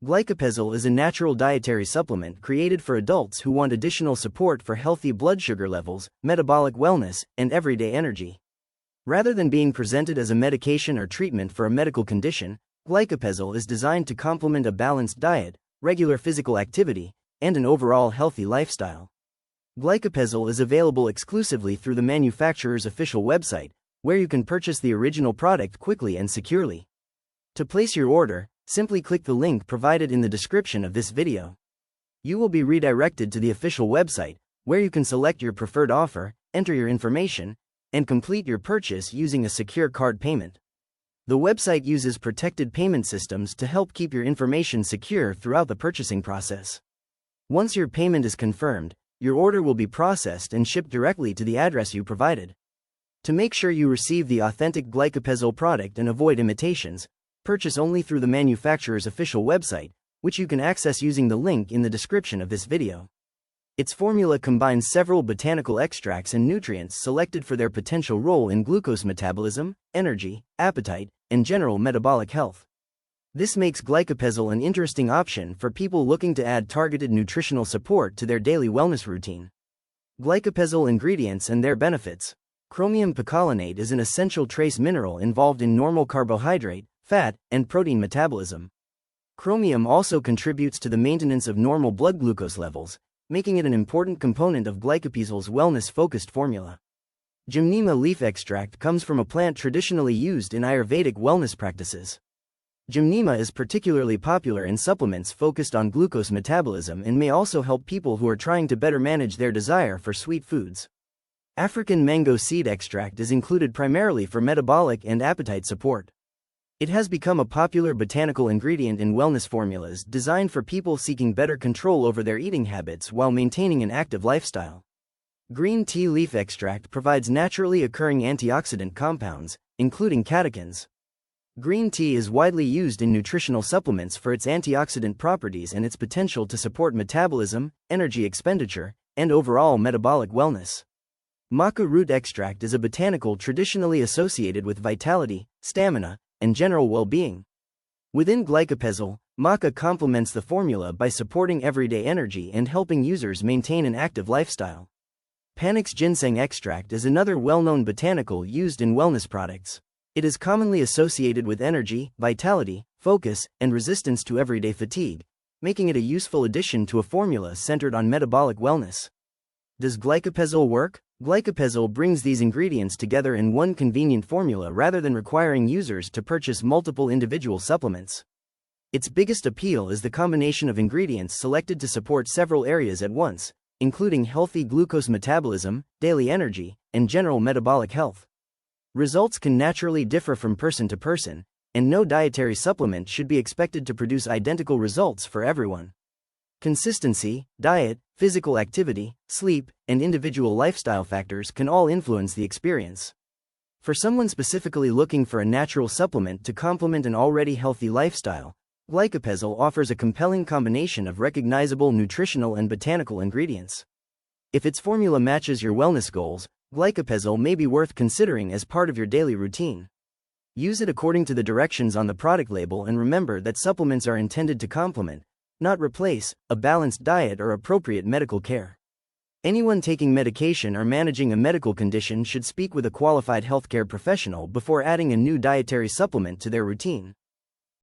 Glycopezil is a natural dietary supplement created for adults who want additional support for healthy blood sugar levels, metabolic wellness, and everyday energy. Rather than being presented as a medication or treatment for a medical condition, Glycopezil is designed to complement a balanced diet, regular physical activity, and an overall healthy lifestyle. Glycopezil is available exclusively through the manufacturer's official website, where you can purchase the original product quickly and securely. To place your order, simply click the link provided in the description of this video. You will be redirected to the official website, where you can select your preferred offer, enter your information, and complete your purchase using a secure card payment. The website uses protected payment systems to help keep your information secure throughout the purchasing process. Once your payment is confirmed, your order will be processed and shipped directly to the address you provided. To make sure you receive the authentic Glycopezil product and avoid imitations, purchase only through the manufacturer's official website, which you can access using the link in the description of this video. Its formula combines several botanical extracts and nutrients selected for their potential role in glucose metabolism, energy, appetite, and general metabolic health. This makes Glycopezil an interesting option for people looking to add targeted nutritional support to their daily wellness routine. Glycopezil ingredients and their benefits. Chromium picolinate is an essential trace mineral involved in normal carbohydrate, fat, and protein metabolism. Chromium also contributes to the maintenance of normal blood glucose levels, making it an important component of Glycopezil's wellness-focused formula. Gymnema leaf extract comes from a plant traditionally used in Ayurvedic wellness practices. Gymnema is particularly popular in supplements focused on glucose metabolism and may also help people who are trying to better manage their desire for sweet foods. African mango seed extract is included primarily for metabolic and appetite support. It has become a popular botanical ingredient in wellness formulas designed for people seeking better control over their eating habits while maintaining an active lifestyle. Green tea leaf extract provides naturally occurring antioxidant compounds, including catechins. Green tea is widely used in nutritional supplements for its antioxidant properties and its potential to support metabolism, energy expenditure, and overall metabolic wellness. Maca root extract is a botanical traditionally associated with vitality, stamina, and general well-being. Within Glycopezil, maca complements the formula by supporting everyday energy and helping users maintain an active lifestyle. Panax ginseng extract is another well-known botanical used in wellness products. It is commonly associated with energy, vitality, focus, and resistance to everyday fatigue, making it a useful addition to a formula centered on metabolic wellness. Does Glycopezil work? Glycopezil brings these ingredients together in one convenient formula rather than requiring users to purchase multiple individual supplements. Its biggest appeal is the combination of ingredients selected to support several areas at once, including healthy glucose metabolism, daily energy, and general metabolic health. Results can naturally differ from person to person, and no dietary supplement should be expected to produce identical results for everyone. Consistency, diet, physical activity, sleep, and individual lifestyle factors can all influence the experience. For someone specifically looking for a natural supplement to complement an already healthy lifestyle, Glycopezil offers a compelling combination of recognizable nutritional and botanical ingredients. If its formula matches your wellness goals, Glycopezil may be worth considering as part of your daily routine. Use it according to the directions on the product label and remember that supplements are intended to complement, not replace, a balanced diet or appropriate medical care. Anyone taking medication or managing a medical condition should speak with a qualified healthcare professional before adding a new dietary supplement to their routine.